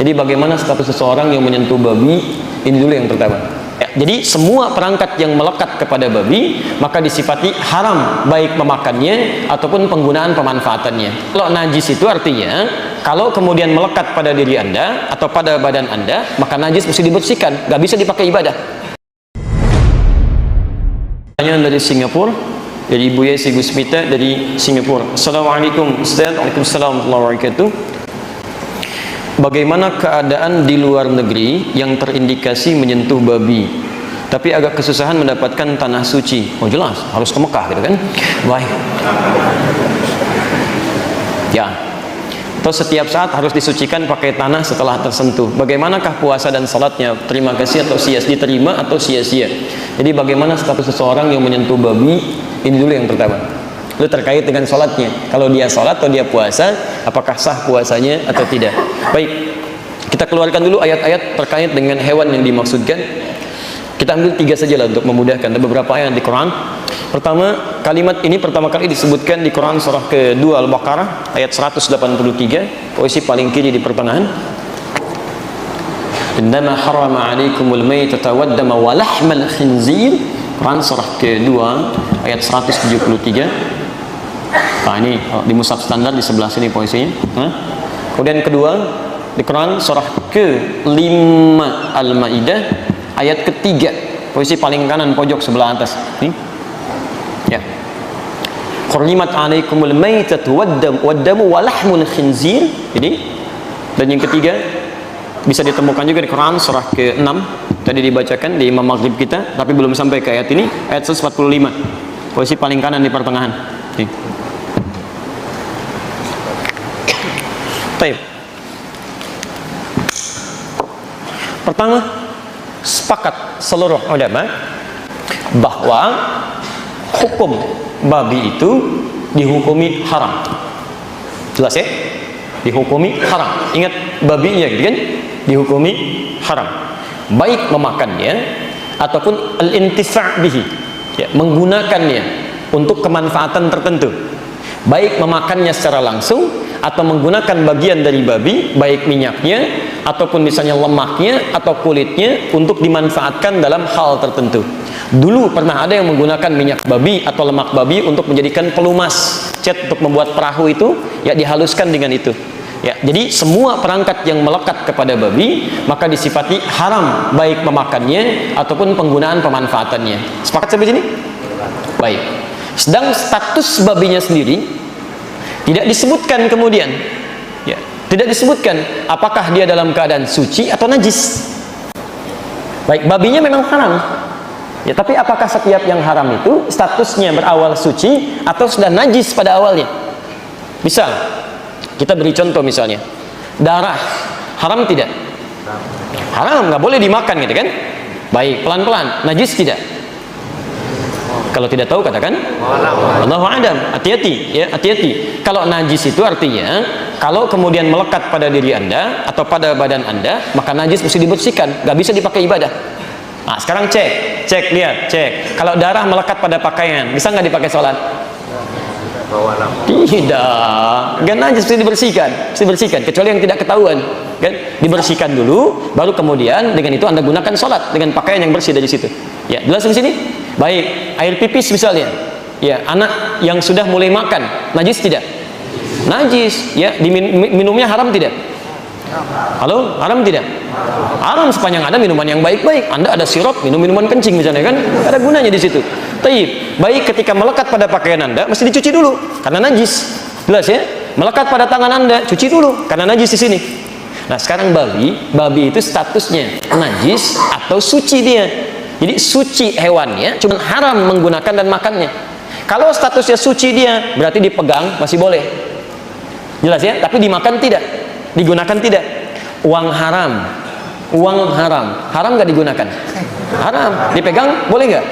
Jadi bagaimana status seseorang yang menyentuh babi? Ini dulu yang pertama. Ya, jadi semua perangkat yang melekat kepada babi maka disifati haram, baik memakannya ataupun penggunaan pemanfaatannya. Kalau najis itu artinya kalau kemudian melekat pada diri Anda atau pada badan Anda, maka najis mesti dibersihkan, nggak bisa dipakai ibadah. Pertanyaan dari Singapura, dari Ibu Yesi Gusmita dari Singapura. Assalamualaikum Ustaz. Waalaikumsalam warahmatullahi wabarakatuh. Bagaimana keadaan di luar negeri yang terindikasi menyentuh babi, tapi agak kesusahan mendapatkan tanah suci? Oh jelas, harus ke Mekah gitu kan? Baik. Ya. Atau setiap saat harus disucikan pakai tanah setelah tersentuh. Bagaimanakah puasa dan salatnya? Terima kasih atau sia-sia, diterima atau sia-sia? Jadi bagaimana status seseorang yang menyentuh babi? Ini dulu yang pertama. Itu terkait dengan salatnya. Kalau dia salat atau dia puasa, apakah sah puasanya atau tidak? Baik, kita keluarkan dulu ayat-ayat terkait dengan hewan yang dimaksudkan. Kita ambil 3 saja lah untuk memudahkan. Ada beberapa ayat di Quran. Pertama, kalimat ini pertama kali disebutkan di Quran surah kedua Al-Baqarah ayat 183, posisi paling kiri di pertengahan. Innama harrama 'alaikumul maytata waddama wa lahmal khinzir. Quran surah kedua ayat 173. Nah ini di mushaf standar di sebelah sini posisinya. Kemudian kedua di Quran surah ke-5 Al-Maidah ayat ketiga, posisi paling kanan pojok sebelah atas. Nih. Ya. Hurrimat 'alaikumul maitatu waddamu wa lahmul khinzir. Ini. Dan yang ketiga bisa ditemukan juga di Quran surah ke-6. Tadi dibacakan di Imam Maghrib kita, tapi belum sampai ke ayat ini, ayat 145. Posisi paling kanan di pertengahan. Nih. Baik. Pertama, sepakat seluruh ulama bahwa hukum babi itu dihukumi haram. Jelas ya? Dihukumi haram. Ingat babinya gitu kan? Dihukumi haram. Baik memakannya ataupun al-intifa' bihi. Ya, menggunakannya untuk kemanfaatan tertentu. Baik memakannya secara langsung atau menggunakan bagian dari babi, baik minyaknya ataupun misalnya lemaknya atau kulitnya untuk dimanfaatkan dalam hal tertentu. Dulu pernah ada yang menggunakan minyak babi atau lemak babi untuk menjadikan pelumas, cat untuk membuat perahu itu, ya dihaluskan dengan itu. Ya, jadi semua perangkat yang melekat kepada babi maka disifati haram, baik memakannya ataupun penggunaan pemanfaatannya. Sepakat sampai sini? Baik. Sedang status babinya sendiri tidak disebutkan kemudian. Ya, tidak disebutkan apakah dia dalam keadaan suci atau najis. Baik, babinya memang haram. Ya, tapi apakah setiap yang haram itu statusnya berawal suci atau sudah najis pada awalnya? Misal, kita beri contoh misalnya, darah haram tidak? Haram, nggak boleh dimakan gitu kan? Baik, pelan-pelan, najis tidak? Kalau tidak tahu katakan Allahu a'lam. Hati-hati ya, hati-hati. Kalau najis itu artinya kalau kemudian melekat pada diri Anda atau pada badan Anda, maka najis mesti dibersihkan, nggak bisa dipakai ibadah. Nah, sekarang cek, lihat, cek. Kalau darah melekat pada pakaian, bisa nggak dipakai sholat? Tidak, kan najis mesti dibersihkan, kecuali yang tidak ketahuan, kan? Dibersihkan dulu, baru kemudian dengan itu Anda gunakan sholat dengan pakaian yang bersih dari situ. Ya, jelas di sini. Baik, air pipis misalnya, ya anak yang sudah mulai makan, najis tidak? Najis, ya minumnya haram tidak? Halo, haram tidak? Haram sepanjang ada minuman yang baik-baik. Anda ada sirup, minum minuman kencing misalnya kan, ada gunanya di situ. Taib, baik ketika melekat pada pakaian Anda, mesti dicuci dulu karena najis. Jelas ya? Melekat pada tangan Anda, cuci dulu karena najis di sini. Nah, sekarang babi itu statusnya najis atau suci dia. Jadi suci hewannya, cuma haram menggunakan dan makannya. Kalau statusnya suci dia, berarti dipegang masih boleh. Jelas ya? Tapi dimakan tidak, digunakan tidak. Uang haram, haram nggak digunakan? Haram. Dipegang boleh nggak?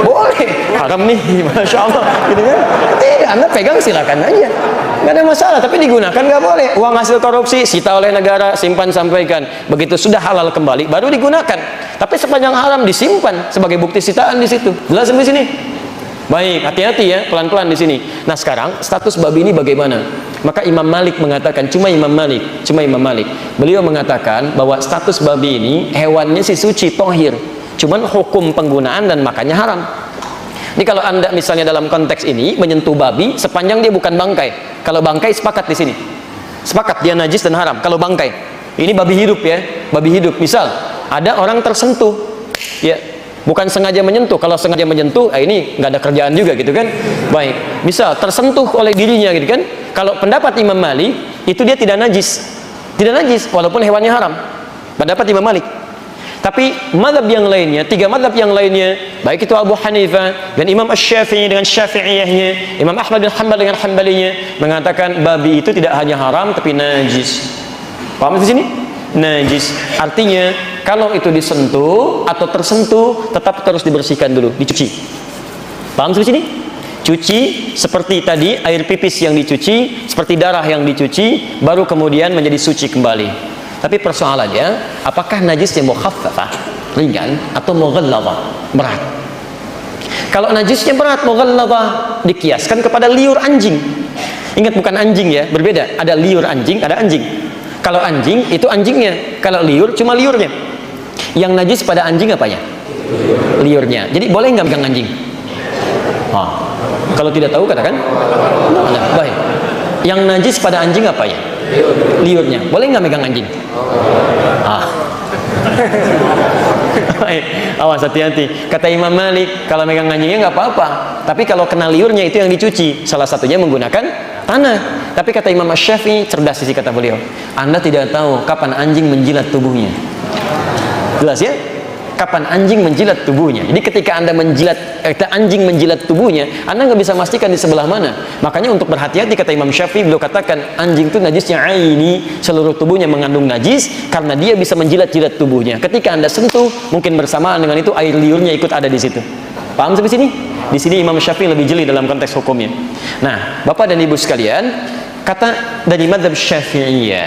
Boleh. Haram nih, masya Allah. Gitu kan? Tidak, Anda pegang silakan aja, nggak ada masalah. Tapi digunakan nggak boleh. Uang hasil korupsi sita oleh negara, simpan sampaikan. Begitu sudah halal kembali, baru digunakan. Tapi sepanjang haram disimpan sebagai bukti sitaan di situ. Jelas sampai sini? Baik, hati-hati ya, pelan-pelan di sini. Nah, sekarang status babi ini bagaimana? Maka Imam Malik mengatakan, cuma Imam Malik, beliau mengatakan bahwa status babi ini hewannya sih suci, tohir, cuman hukum penggunaan dan makannya haram. Ini kalau Anda misalnya dalam konteks ini menyentuh babi sepanjang dia bukan bangkai. Kalau bangkai sepakat di sini, sepakat dia najis dan haram. Kalau bangkai, ini babi hidup ya, babi hidup. Misal ada orang tersentuh, ya bukan sengaja menyentuh. Kalau sengaja menyentuh, ini nggak ada kerjaan juga gitu kan. Baik, misal tersentuh oleh dirinya gitu kan. Kalau pendapat Imam Malik itu dia tidak najis, walaupun hewannya haram. Pendapat Imam Malik. Tapi mazhab yang lainnya, 3 mazhab yang lainnya, baik itu Abu Hanifah dan Imam Asy-Syafi'i dengan Syafi'iyahnya, Imam Ahmad bin Hanbal dengan Hanbalinya, mengatakan babi itu tidak hanya haram tapi najis. Paham di sini? Najis. Artinya kalau itu disentuh atau tersentuh tetap terus dibersihkan dulu, dicuci. Paham di sini? Cuci seperti tadi air pipis yang dicuci, seperti darah yang dicuci, baru kemudian menjadi suci kembali. Tapi persoalannya, apakah najisnya mukhaffafah, ringan, atau mughalladhah, berat? Kalau najisnya berat, mughalladhah, dikiaskan kepada liur anjing. Ingat, bukan anjing ya, berbeda. Ada liur anjing, ada anjing. Kalau anjing, itu anjingnya. Kalau liur, cuma liurnya. Yang najis pada anjing apanya? Liurnya. Jadi boleh nggak pegang anjing? Kalau tidak tahu katakan. Nah, baik. Yang najis pada anjing apanya? Liurnya. Boleh nggak megang anjing? Awas, hati-hati. Kata Imam Malik, kalau megang anjingnya nggak apa-apa. Tapi kalau kena liurnya itu yang dicuci. Salah satunya menggunakan tanah. Tapi kata Imam Asy-Syafi'i, cerdas sih kata beliau. Anda tidak tahu kapan anjing menjilat tubuhnya. Jelas ya? Kapan anjing menjilat tubuhnya. Jadi ketika Anda anjing menjilat tubuhnya, Anda nggak bisa memastikan di sebelah mana. Makanya untuk berhati-hati kata Imam Syafi'i, beliau katakan anjing itu najisnya aini, seluruh tubuhnya mengandung najis karena dia bisa menjilat-jilat tubuhnya. Ketika Anda sentuh, mungkin bersamaan dengan itu air liurnya ikut ada di situ. Paham sampai sini? Di sini Imam Syafi'i lebih jeli dalam konteks hukumnya. Nah, Bapak dan Ibu sekalian, kata dari mazhab Syafi'iyah,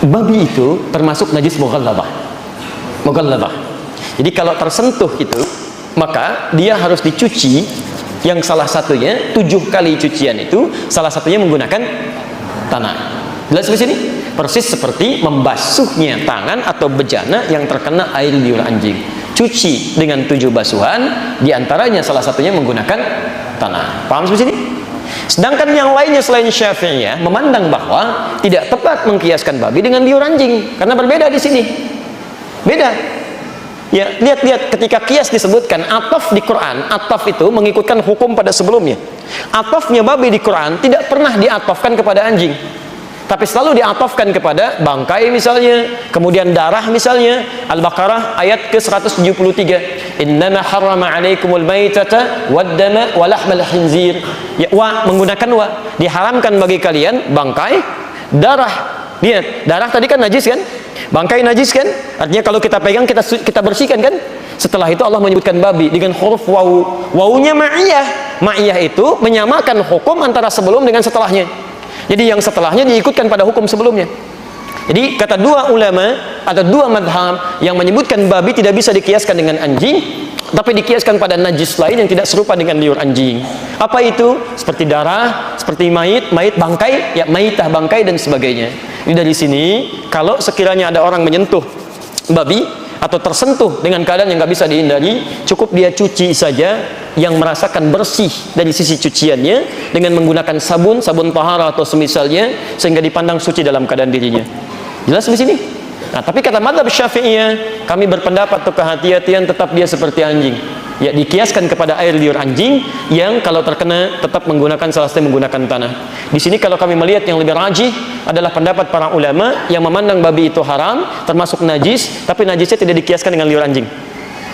babi itu termasuk najis mughalladhah. Jadi kalau tersentuh itu, maka dia harus dicuci, yang salah satunya 7 kali cucian itu salah satunya menggunakan tanah. Jelas di sini? Persis seperti membasuhnya tangan atau bejana yang terkena air liur anjing. Cuci dengan 7 basuhan, diantaranya salah satunya menggunakan tanah. Paham di sini? Sedangkan yang lainnya selain Syafi'iyah memandang bahwa tidak tepat mengkiaskan babi dengan liur anjing karena berbeda di sini. Beda. Ya, lihat ketika kias disebutkan ataf di Quran, ataf itu mengikutkan hukum pada sebelumnya. Atafnya babi di Quran tidak pernah diatafkan kepada anjing, tapi selalu diatafkan kepada bangkai misalnya, kemudian darah misalnya. Al-Baqarah ayat ke-173. Innama harrama 'alaikumul maitata wad-dama wa lahmal khinzir. Ya, wa menggunakan wa, diharamkan bagi kalian bangkai, darah. Lihat, darah tadi kan najis kan? Bangkai najis kan? Artinya kalau kita pegang kita bersihkan kan? Setelah itu Allah menyebutkan babi dengan huruf waw. Wawunya ma'iyah. Ma'iyah itu menyamakan hukum antara sebelum dengan setelahnya. Jadi yang setelahnya diikutkan pada hukum sebelumnya. Jadi kata 2 ulama atau 2 madhab yang menyebutkan babi tidak bisa dikiaskan dengan anjing, tapi dikiaskan pada najis lain yang tidak serupa dengan liur anjing. Apa itu? Seperti darah, seperti mayit bangkai, ya mayitah bangkai dan sebagainya. Jadi dari sini, kalau sekiranya ada orang menyentuh babi atau tersentuh dengan keadaan yang nggak bisa dihindari, cukup dia cuci saja yang merasakan bersih dari sisi cuciannya dengan menggunakan sabun tahara atau semisalnya sehingga dipandang suci dalam keadaan dirinya. Jelas di sini? Nah, tapi kata mazhab Syafi'iyah, kami berpendapat untuk kehati-hatian tetap dia seperti anjing. Ya, dikiaskan kepada air liur anjing yang kalau terkena tetap menggunakan salah satu menggunakan tanah. Di sini kalau kami melihat yang lebih rajih adalah pendapat para ulama yang memandang babi itu haram, termasuk najis, tapi najisnya tidak dikiaskan dengan liur anjing.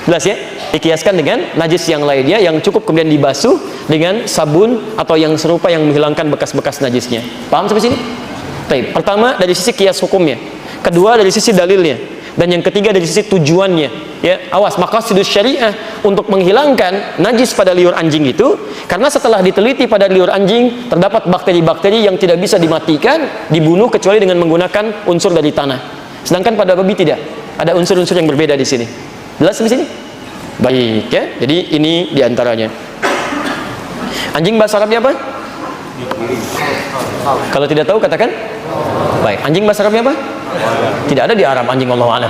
Jelas ya? Dikiaskan dengan najis yang lainnya yang cukup kemudian dibasuh dengan sabun atau yang serupa yang menghilangkan bekas-bekas najisnya. Paham sampai sini? Baik. Pertama dari sisi kias hukumnya. Kedua dari sisi dalilnya. Dan yang ketiga dari sisi tujuannya. Ya, awas, maqasidus syariah untuk menghilangkan najis pada liur anjing itu karena setelah diteliti pada liur anjing terdapat bakteri-bakteri yang tidak bisa dimatikan, dibunuh kecuali dengan menggunakan unsur dari tanah. Sedangkan pada babi tidak. Ada unsur-unsur yang berbeda di sini. Jelas di sini? Baik ya. Jadi ini diantaranya. Anjing bahasa Arabnya apa? Kalau tidak tahu katakan. Baik, anjing bahasa Arabnya apa? Tidak ada di Arab anjing, wallahu a'lam.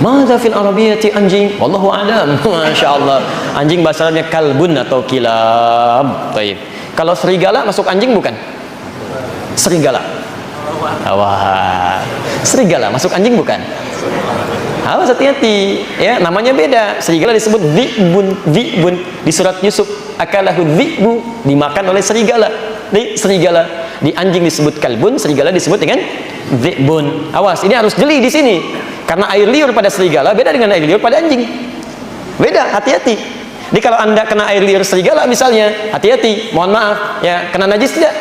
Madza fil arabiyyati anjing? Wallahu a'lam. Masyaallah. Anjing bahasa Arabnya kalbun atau kilab. Baik. Kalau serigala masuk anjing bukan? Serigala. Wah. Serigala masuk anjing bukan? Awas, hati-hati ya, namanya beda. Serigala disebut dhi'bun di surat Yusuf, akalahu dhi'bu, dimakan oleh serigala. Serigala. Di anjing disebut kalbun, serigala disebut dengan dhi'bun. Awas, ini harus jeli di sini. Karena air liur pada serigala beda dengan air liur pada anjing. Beda, hati-hati. Jadi kalau Anda kena air liur serigala misalnya, hati-hati, mohon maaf ya, kena najis tidak?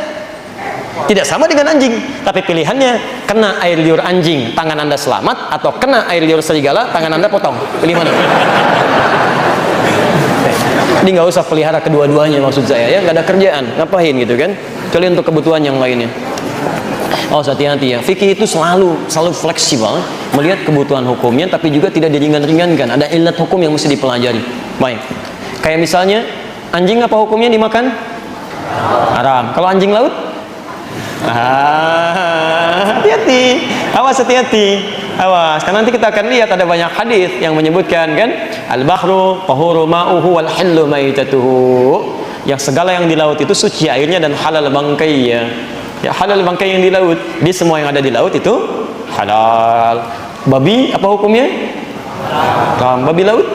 Tidak sama dengan anjing, tapi pilihannya kena air liur anjing, tangan Anda selamat, atau kena air liur serigala, tangan Anda potong. Pilih mana? Jadi nggak usah pelihara kedua-duanya, maksud saya ya, nggak ada kerjaan, ngapain gitu kan? Kecuali untuk kebutuhan yang lainnya. Oh, hati-hati ya. Fikih itu selalu fleksibel melihat kebutuhan hukumnya, tapi juga tidak diringan-ringankan. Ada ilat hukum yang mesti dipelajari. Baik. Kayak misalnya anjing apa hukumnya dimakan? Haram. Kalau anjing laut? Hati-hati, awas, hati-hati, awas, karena nanti kita akan lihat ada banyak hadis yang menyebutkan kan, al-bahru tahuru ma'uhu wal hillu maitatuhu, yang segala yang di laut itu suci airnya dan halal bangkainya. Ya, halal bangkai yang di laut, di semua yang ada di laut itu halal. Babi apa hukumnya? Haram. Babi laut?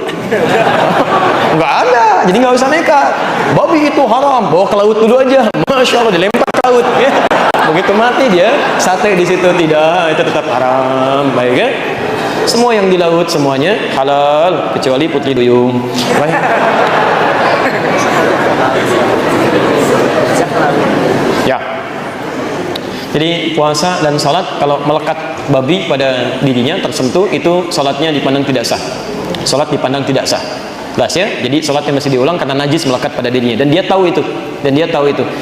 Enggak ada, jadi nggak usah nekat. Babi itu haram, bawa ke laut dulu aja. Masya Allah, dilempar ke laut ya. Begitu mati dia sate di situ, tidak, itu tetap haram. Baik ya, semua yang di laut semuanya halal kecuali putri duyung. Baik. Ya, jadi puasa dan salat kalau melekat babi pada dirinya tersentuh, itu salatnya dipandang tidak sah. Salat dipandang tidak sah. Jelas ya, jadi sholatnya masih diulang karena najis melekat pada dirinya, dan dia tahu itu,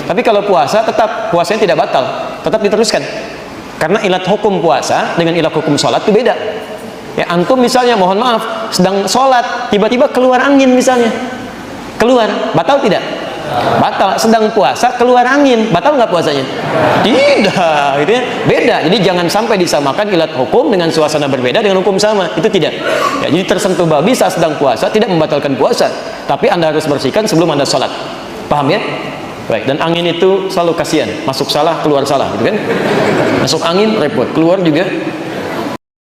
Tapi kalau puasa, tetap puasanya tidak batal, tetap diteruskan. Karena ilat hukum puasa dengan ilat hukum sholat itu beda. Ya, antum misalnya, mohon maaf, sedang sholat, tiba-tiba keluar angin misalnya, keluar, batal tidak? Batal. Sedang puasa keluar angin, batal nggak puasanya? Tidak, gitu ya. Beda. Jadi jangan sampai disamakan ilat hukum dengan suasana berbeda dengan hukum sama, itu tidak ya. Jadi tersentuh babi saat sedang puasa tidak membatalkan puasa, tapi Anda harus bersihkan sebelum Anda sholat. Paham ya? Baik. Dan angin itu selalu kasihan, masuk salah keluar salah, gitu kan? Masuk angin repot, keluar juga